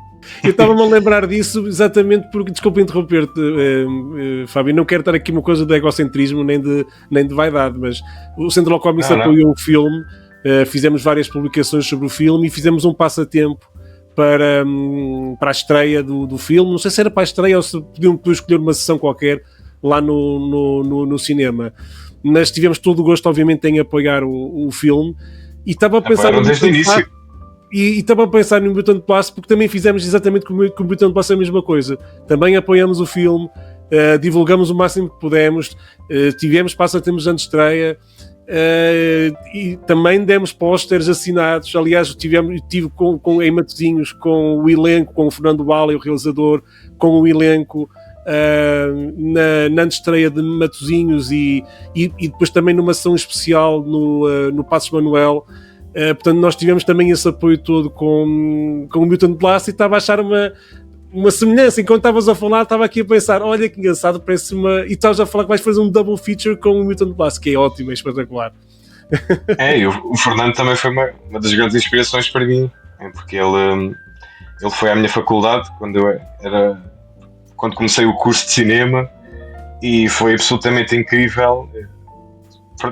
Eu estava-me a lembrar disso exatamente porque, desculpa interromper-te, Fábio, não quero estar aqui uma coisa de egocentrismo nem de vaidade, mas o Central Comics apoiou o filme, fizemos várias publicações sobre o filme e fizemos um passatempo para a estreia do filme. Não sei se era para a estreia ou se podiam escolher uma sessão qualquer lá no cinema, mas tivemos todo o gosto, obviamente, em apoiar o filme e estava a pensar desde o início. E estava a pensar no Mutant Plus, porque também fizemos exatamente com o Mutant Plus a mesma coisa. Também apoiamos o filme, divulgamos o máximo que pudemos, tivemos passatempos antes de estreia, e também demos pósteres assinados. Aliás, tive em Matosinhos com o elenco, com o Fernando Bala, o realizador, com o elenco na antestreia de Matosinhos e depois também numa sessão especial no Passos Manuel. Portanto, nós tivemos também esse apoio todo com o Mutant Blast e estava a achar uma semelhança. Enquanto estavas a falar, estava aqui a pensar, olha que engraçado, parece e estavas a falar que vais fazer um double feature com o Mutant Blast, que é ótimo, é espetacular. E o Fernando também foi uma das grandes inspirações para mim, porque ele foi à minha faculdade quando comecei o curso de cinema, e foi absolutamente incrível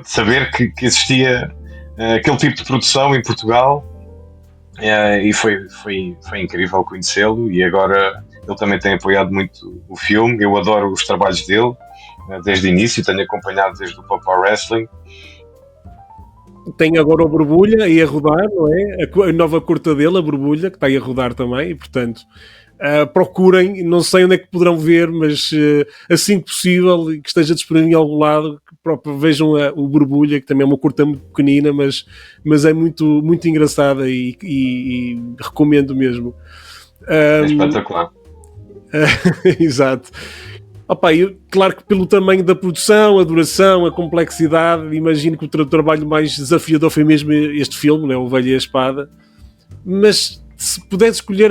saber que existia aquele tipo de produção em Portugal, e foi incrível conhecê-lo. E agora ele também tem apoiado muito o filme. Eu adoro os trabalhos dele desde o início, tenho acompanhado desde o Papa Wrestling. Tem agora o Borbulha aí a rodar, não é? A nova curta dele, a Borbulha, que está aí a rodar também, e portanto procurem, não sei onde é que poderão ver, mas assim que possível, que esteja disponível em algum lado, vejam o Borbulha, que também é uma curta muito pequenina, mas é muito, muito engraçada e recomendo mesmo. É espetacular. Exato. Claro que pelo tamanho da produção, a duração, a complexidade, imagino que o trabalho mais desafiador foi mesmo este filme, né, O Velho e a Espada, mas se pudesse escolher,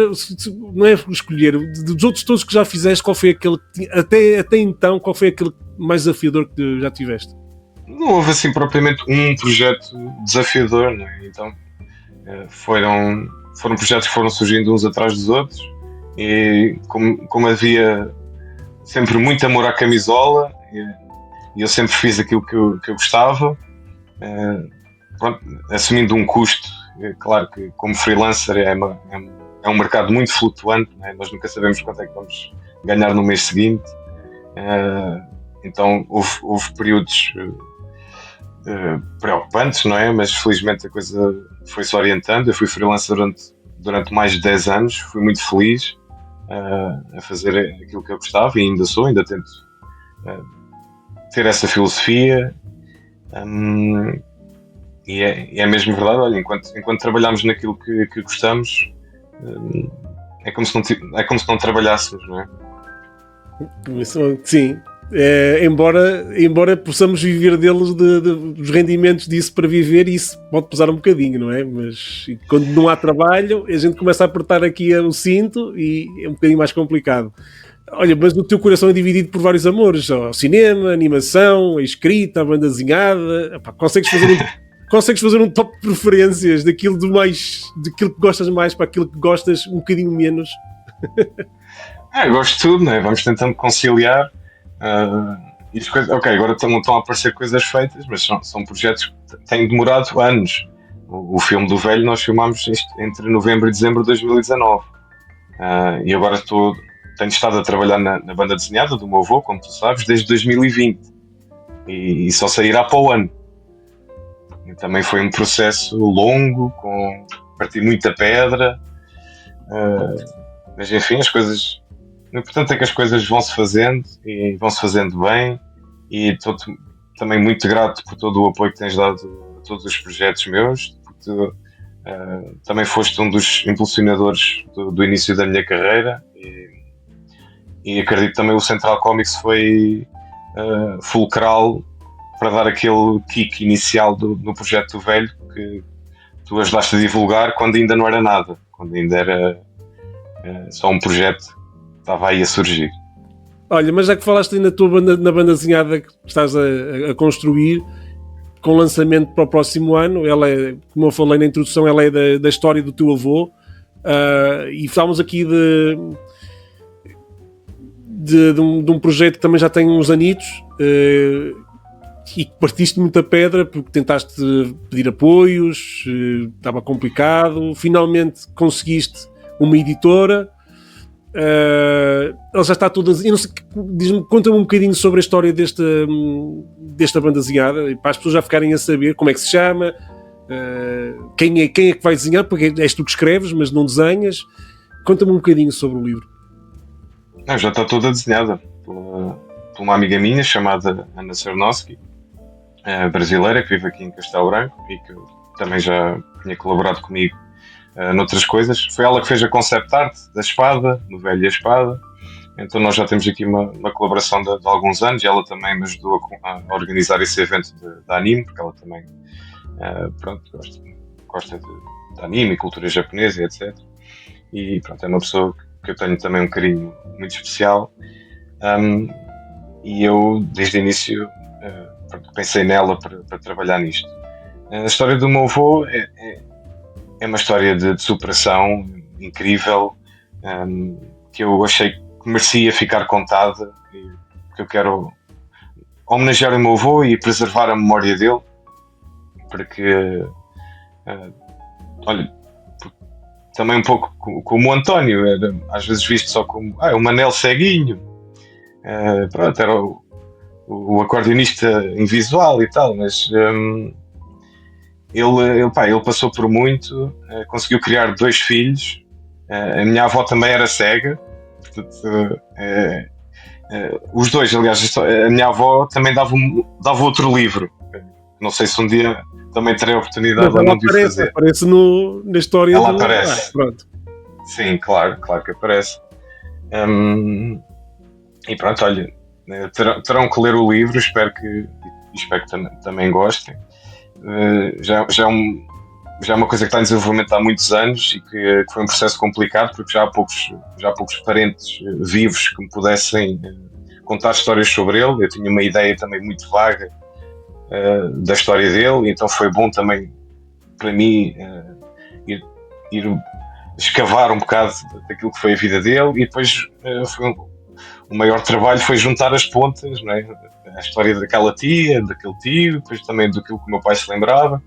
não é escolher, dos outros todos que já fizeste, qual foi aquele, até então, qual foi aquele mais desafiador que já tiveste? não houve assim propriamente um projeto desafiador, não é? Então foram projetos que foram surgindo uns atrás dos outros e como havia sempre muito amor à camisola e eu sempre fiz aquilo que eu gostava, pronto, assumindo um custo, claro que como freelancer é um mercado muito flutuante, não é? Nós nunca sabemos quanto é que vamos ganhar no mês seguinte, então houve períodos preocupantes, não é? Mas felizmente a coisa foi-se orientando. Eu fui freelancer durante mais de 10 anos, fui muito feliz a fazer aquilo que eu gostava e ainda tento ter essa filosofia. E é mesmo verdade, olha, enquanto trabalhamos naquilo que gostamos, é como se não trabalhássemos, não é? Sim. Embora possamos viver deles, dos rendimentos disso para viver, isso pode pesar um bocadinho, não é? Mas quando não há trabalho, a gente começa a apertar aqui o cinto e é um bocadinho mais complicado. Olha, mas o teu coração é dividido por vários amores: o cinema, a animação, a escrita, a banda desenhada. Epá, consegues fazer um top de preferências daquilo que gostas mais para aquilo que gostas um bocadinho menos? Gosto de tudo, né? Vamos tentando conciliar. Ok, agora estão a aparecer coisas feitas, mas são projetos que têm demorado anos. O filme do Velho nós filmámos entre novembro e dezembro de 2019. E agora tenho estado a trabalhar na banda desenhada do meu avô, como tu sabes, desde 2020. E só sairá para o ano. E também foi um processo longo, parti muita pedra. Mas enfim, as coisas... O importante é que as coisas vão-se fazendo e vão-se fazendo bem, e estou também muito grato por todo o apoio que tens dado a todos os projetos meus, porque tu também foste um dos impulsionadores do início da minha carreira, e acredito também o Central Comics foi fulcral para dar aquele kick inicial no projeto do Velho, que tu ajudaste a divulgar quando ainda não era nada, quando ainda era só um projeto. Estava aí a surgir. Olha, mas já que falaste aí na banda desenhada que estás a construir, com lançamento para o próximo ano, ela é, como eu falei na introdução, ela é da história do teu avô, e falámos aqui de um projeto que também já tem uns anitos, e que partiste muita pedra porque tentaste pedir apoios, estava complicado, finalmente conseguiste uma editora. Ela já está toda. Eu não sei, conta-me um bocadinho sobre a história desta banda desenhada, para as pessoas já ficarem a saber como é que se chama, quem é que vai desenhar, porque és tu que escreves, mas não desenhas. Conta-me um bocadinho sobre o livro. Já está toda desenhada por uma amiga minha chamada Ana Sarnowski, brasileira, que vive aqui em Castelo Branco e que também já tinha colaborado comigo noutras coisas. Foi ela que fez a concept art da espada, do Velho e a Espada. Então nós já temos aqui uma colaboração de alguns anos, e ela também me ajudou a organizar esse evento de anime, porque ela também gosta de anime, cultura japonesa, etc. E pronto, é uma pessoa que eu tenho também um carinho muito especial, e eu desde o início pensei nela para trabalhar nisto. A história do meu avô é uma história de superação incrível, que eu achei que merecia ficar contada, e que eu quero homenagear o meu avô e preservar a memória dele, porque olha, também um pouco como o António, era às vezes visto só como o Manel ceguinho, pronto, era o acordeonista invisual e tal, mas ele passou por muito, conseguiu criar 2 filhos. A minha avó também era cega, portanto, os dois, aliás, a minha avó também dava outro livro. Não sei se um dia também terei a oportunidade ou não de o fazer. Aparece na história. Ela aparece. Pronto. Sim, claro que aparece. E pronto, olha, terão que ler o livro, espero que também gostem. Já é uma coisa que está em desenvolvimento há muitos anos e que foi um processo complicado, porque já há poucos parentes vivos que me pudessem contar histórias sobre ele. Eu tinha uma ideia também muito vaga da história dele, então foi bom também para mim ir escavar um bocado daquilo que foi a vida dele, e depois o maior trabalho foi juntar as pontas, não é? A história daquela tia, daquele tio, depois também daquilo que o meu pai se lembrava.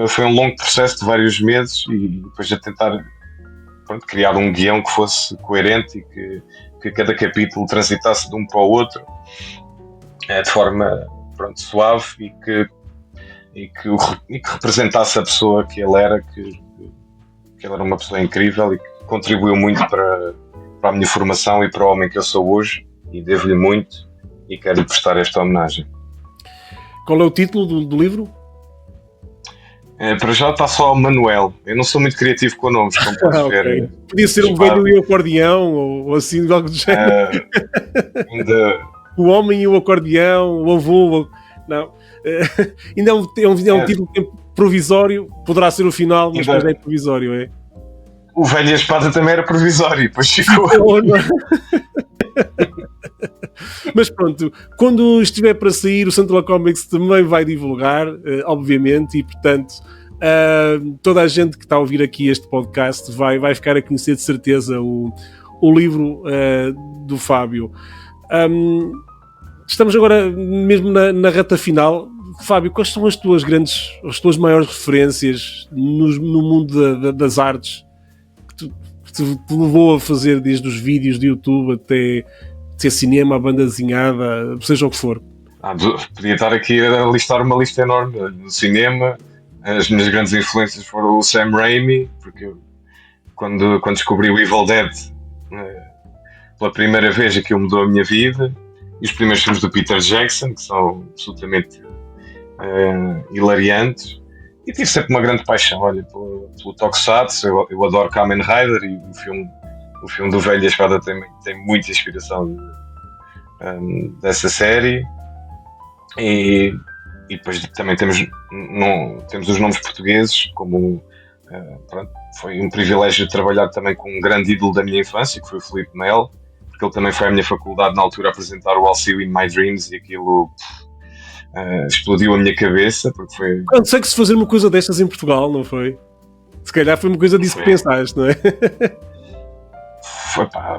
Foi um longo processo de vários meses, e depois a tentar criar um guião que fosse coerente e que cada capítulo transitasse de um para o outro de forma suave, e que representasse a pessoa que ele era, que ele era uma pessoa incrível e que contribuiu muito para a minha formação e para o homem que eu sou hoje, e devo-lhe muito e quero lhe prestar esta homenagem. Qual é o título do livro? Para já está só Manuel. Eu não sou muito criativo com nomes, como podes ver. Podia ser um velho e o acordeão, ou assim, algo do género. O homem e o acordeão, o avô. Não. Ainda é um título provisório, poderá ser o final, mas depois é provisório, é? O velho e a espada também era provisório, depois ficou. Mas pronto, quando estiver para sair, o Central Comics também vai divulgar, obviamente, e portanto toda a gente que está a ouvir aqui este podcast vai ficar a conhecer de certeza o livro do Fábio. Estamos agora mesmo na reta final. Fábio, quais são as tuas maiores referências no mundo das artes que te levou a fazer, desde os vídeos de YouTube até cinema, a banda desenhada, seja o que for? Podia estar aqui a listar uma lista enorme. No cinema, as minhas grandes influências foram o Sam Raimi, porque quando descobri o Evil Dead pela primeira vez, aquilo mudou a minha vida, e os primeiros filmes do Peter Jackson, que são absolutamente hilariantes, e tive sempre uma grande paixão, olha, pelo Tokusatsu. Eu adoro Kamen Rider, e o filme do Velho e a Espada tem muita inspiração dessa série, e depois também temos os nomes portugueses, como foi um privilégio trabalhar também com um grande ídolo da minha infância, que foi o Filipe Melo, porque ele também foi à minha faculdade na altura a apresentar o I'll See You in My Dreams, e aquilo explodiu a minha cabeça, porque foi... Consegue-se fazer uma coisa destas em Portugal, não foi? Se calhar foi uma coisa disso que pensaste, não é?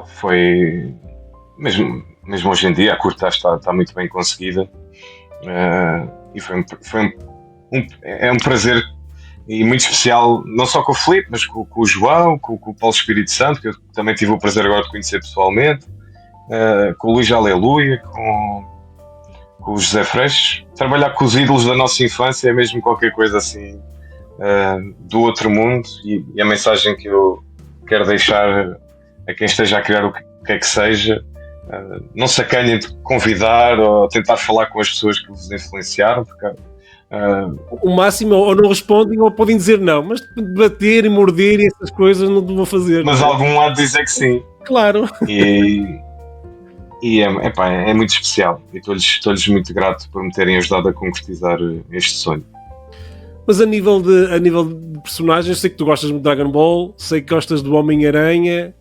Foi mesmo hoje em dia a curta está muito bem conseguida, e é um prazer e muito especial, não só com o Filipe, mas com o João, com o Paulo Espírito Santo, que eu também tive o prazer agora de conhecer pessoalmente, com o Luís Aleluia, com o José Freixo. Trabalhar com os ídolos da nossa infância é mesmo qualquer coisa assim do outro mundo, e a mensagem que eu quero deixar a quem esteja a criar o que quer que seja: não se acanhem de convidar ou tentar falar com as pessoas que vos influenciaram, porque o máximo, ou não respondem ou podem dizer não, mas bater e morder e essas coisas não vou fazer. Mas algum há de dizer que sim. Claro. E é muito especial, e estou-lhes muito grato por me terem ajudado a concretizar este sonho. Mas a nível de personagens, sei que tu gostas de Dragon Ball, sei que gostas do Homem-Aranha,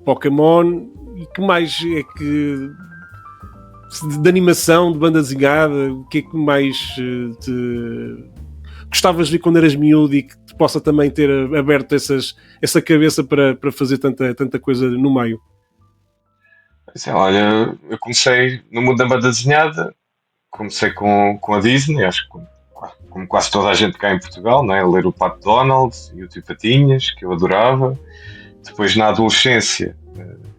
Pokémon, e que mais é que de animação, de banda desenhada, o que é que mais te gostavas de ver quando eras miúdo e que te possa também ter aberto essa cabeça para fazer tanta coisa no meio? Olha, eu comecei no mundo da banda desenhada, comecei com a Disney, acho que como quase toda a gente cá em Portugal, não é? Ler o Pato Donald e o Tio Patinhas, que eu adorava. Depois, na adolescência,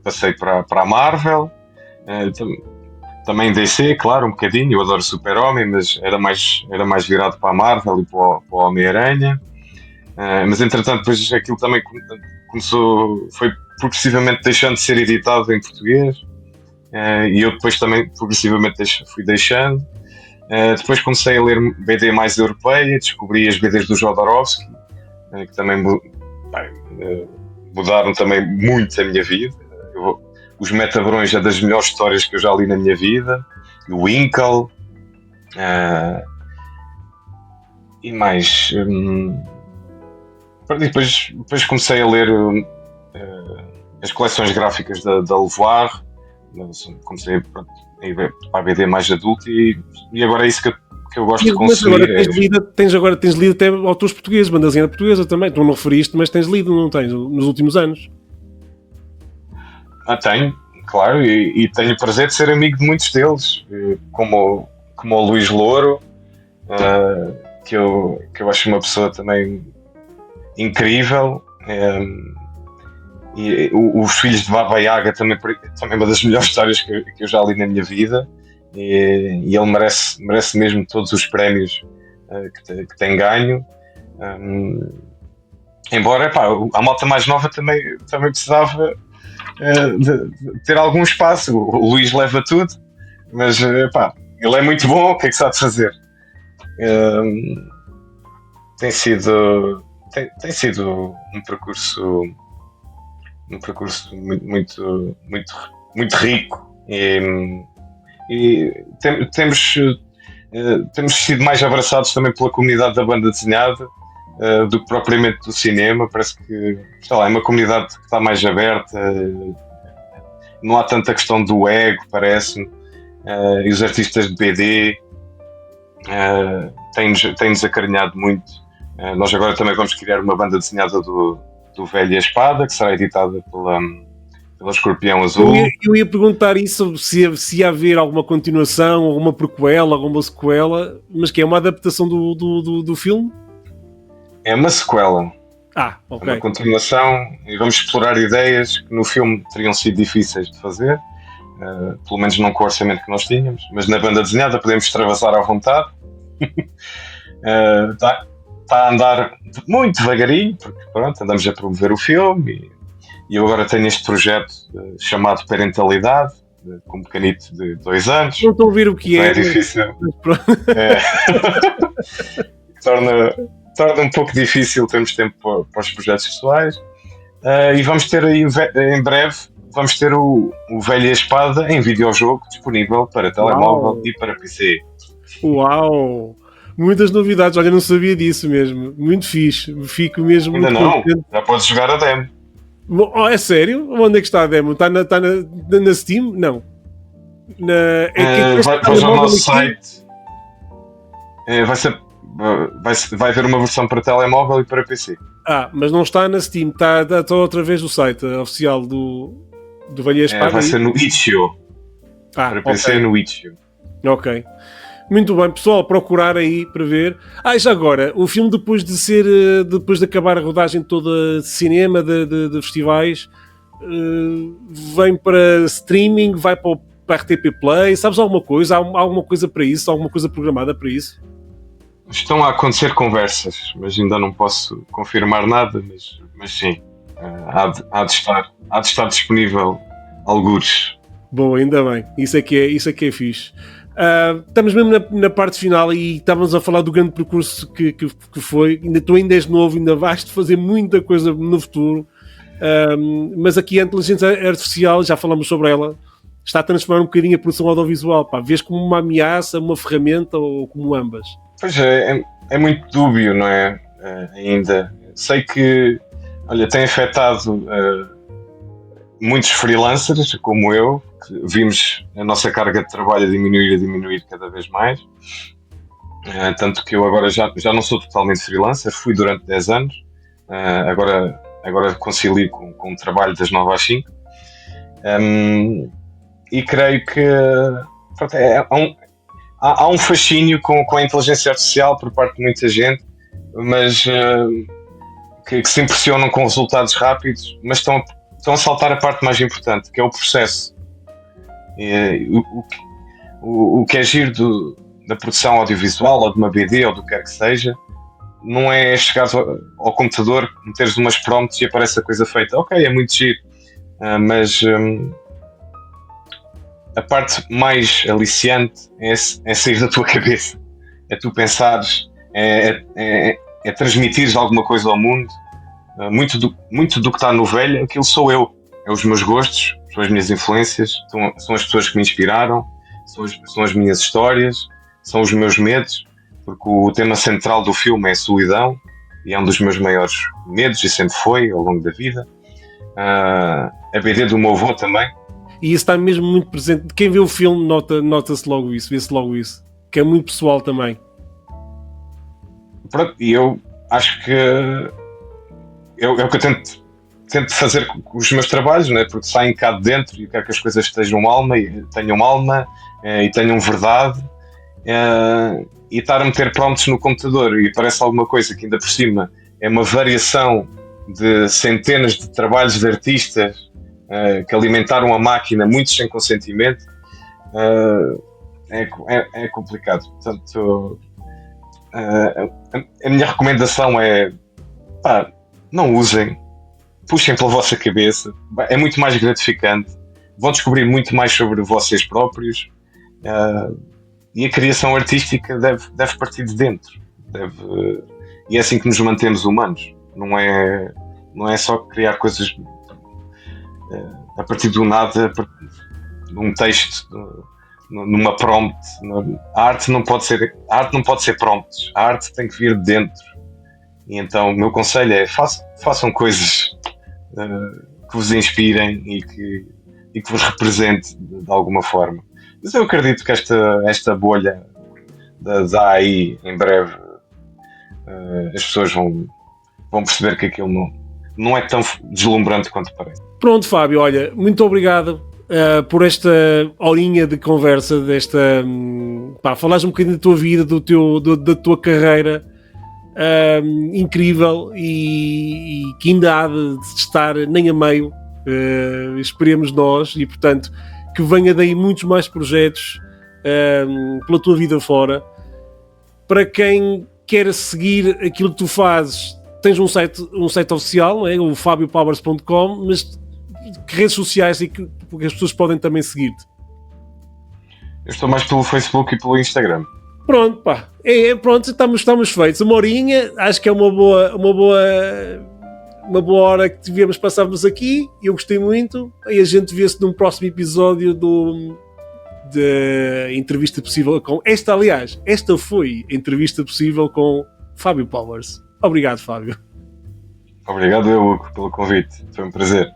passei para a Marvel, também DC, claro, um bocadinho. Eu adoro Super-Homem, mas era mais virado para a Marvel e para o Homem-Aranha. Mas entretanto, depois aquilo também foi progressivamente deixando de ser editado em português, e eu depois também progressivamente fui deixando. Depois comecei a ler BD mais europeia, descobri as BDs do Jodorowsky, que também mudaram também muito a minha vida. Os Metabrões é das melhores histórias que eu já li na minha vida, o Winkle, e mais. Depois comecei a ler as coleções gráficas da Levoir, comecei a ir para a BD mais adulto e agora é isso que eu gosto de Mas consumir. agora tens lido até autores portugueses, banda desenhada portuguesa também. Tu não referiste, mas tens lido, não tens, nos últimos anos? Tenho, claro, e tenho o prazer de ser amigo de muitos deles, como o Luís Louro, que eu acho uma pessoa também incrível. E os Filhos de Baba Yaga também é uma das melhores histórias que eu já li na minha vida, e ele merece mesmo todos os prémios que tem ganho. Embora a malta mais nova também precisava de ter algum espaço. O Luís leva tudo, mas ele é muito bom, o que é que sabe fazer? Tem sido um percurso muito, muito, muito rico, e temos sido mais abraçados também pela comunidade da banda desenhada do que propriamente do cinema. Parece que, sei lá, é uma comunidade que está mais aberta, não há tanta questão do ego, parece-me, e os artistas de BD têm-nos acarinhado muito. Nós agora também vamos criar uma banda desenhada do Velho e a Espada, que será editada pela Escorpião Azul. Eu ia perguntar isso, se ia haver alguma continuação, alguma prequela, alguma sequela, mas que é uma adaptação do filme? É uma sequela. Ok. É uma continuação, e vamos explorar ideias que no filme teriam sido difíceis de fazer, pelo menos não com o orçamento que nós tínhamos, mas na banda desenhada podemos extravasar à vontade. Está a andar muito devagarinho, porque pronto, andamos a promover o filme, e eu agora tenho este projeto chamado Parentalidade, com um pequenito de 2 anos. Não estou a ouvir o que é difícil. Torna um pouco difícil termos tempo para os projetos pessoais, e vamos ter aí em breve o Velho e a Espada em videojogo, disponível para telemóvel e para PC. Uau! Muitas novidades, olha, não sabia disso mesmo. Muito fixe, fico mesmo. Ainda não, contente. Já podes jogar a demo. É sério? Onde é que está a demo? Está na Steam? Não. Vais ao nosso site. Vai haver uma versão para telemóvel e para PC. Mas não está na Steam, está outra vez no site oficial do Velho e a Espada. Vai ser no Itch.io. Para PC no Itch.io. Ok. Muito bem, pessoal, procurar aí para ver. Já agora, o filme depois de acabar a rodagem toda de cinema, de festivais, vem para streaming, vai para a RTP Play, sabes alguma coisa? Há alguma coisa para isso? Alguma coisa programada para isso? Estão a acontecer conversas, mas ainda não posso confirmar nada, mas sim, há de estar disponível algures. Boa, ainda bem, isso é que é fixe. Estamos mesmo na parte final e estávamos a falar do grande percurso que foi. Tu ainda és novo, ainda vais fazer muita coisa no futuro, mas aqui a inteligência artificial, já falamos sobre ela, está a transformar um bocadinho a produção audiovisual. Vês como uma ameaça, uma ferramenta ou como ambas? Pois é muito dúbio, não é? Ainda sei que, olha, tem afetado muitos freelancers como eu, que vimos a nossa carga de trabalho a diminuir cada vez mais, tanto que eu agora já não sou totalmente freelancer, fui durante 10 anos, agora concilio com o trabalho das 9 às 5, e creio que pronto, há um fascínio com a inteligência artificial por parte de muita gente, mas que se impressionam com resultados rápidos, mas estão a saltar a parte mais importante, que é o processo. O que é giro da produção audiovisual, ou de uma BD, ou do que quer que seja, não é chegar ao computador, meteres umas prompts e aparece a coisa feita. Ok, é muito giro, mas a parte mais aliciante é sair da tua cabeça, é tu pensares, é transmitires alguma coisa ao mundo. Muito do que está no Velho, aquilo sou eu, é os meus gostos, são as minhas influências, são as pessoas que me inspiraram, são as minhas histórias, são os meus medos, porque o tema central do filme é a solidão, e é um dos meus maiores medos, e sempre foi, ao longo da vida. A BD do meu avô também. E isso está mesmo muito presente. Quem vê o filme nota-se logo isso, vê-se logo isso, que é muito pessoal também. Pronto, e eu acho que é o que eu tento fazer com os meus trabalhos, né? Porque saem cá de dentro e eu quero que as coisas tenham alma e tenham verdade, e estar a meter prompts no computador e parece alguma coisa que ainda por cima é uma variação de centenas de trabalhos de artistas que alimentaram a máquina, muitos sem consentimento, é complicado. Portanto, a minha recomendação é, pá, não usem, puxem pela vossa cabeça, é muito mais gratificante, vão descobrir muito mais sobre vocês próprios, e a criação artística deve partir de dentro, e é assim que nos mantemos humanos, não é só criar coisas a partir do nada, num texto, numa prompt. A arte não pode ser prompts, a arte tem que vir de dentro. E então o meu conselho é façam coisas que vos inspirem e que vos represente de alguma forma. Mas eu acredito que esta bolha da AI, em breve, as pessoas vão perceber que aquilo não é tão deslumbrante quanto parece. Pronto, Fábio, olha, muito obrigado por esta horinha de conversa, falares um bocadinho da tua vida, da tua carreira incrível e que ainda há de estar nem a meio, esperemos nós, e portanto que venha daí muitos mais projetos pela tua vida fora. Para quem quer seguir aquilo que tu fazes, tens um site oficial, não é? O fabiopowers.com, mas que redes sociais que as pessoas podem também seguir-te? Eu estou mais pelo Facebook e pelo Instagram. Pronto, pá. Pronto, estamos feitos. Uma horinha, acho que é uma boa hora que tivemos passarmos aqui. Eu gostei muito. E a gente vê-se num próximo episódio da Entrevista Possível com... Esta foi a Entrevista Possível com Fábio Powers. Obrigado, Fábio. Obrigado, Hugo, pelo convite. Foi um prazer.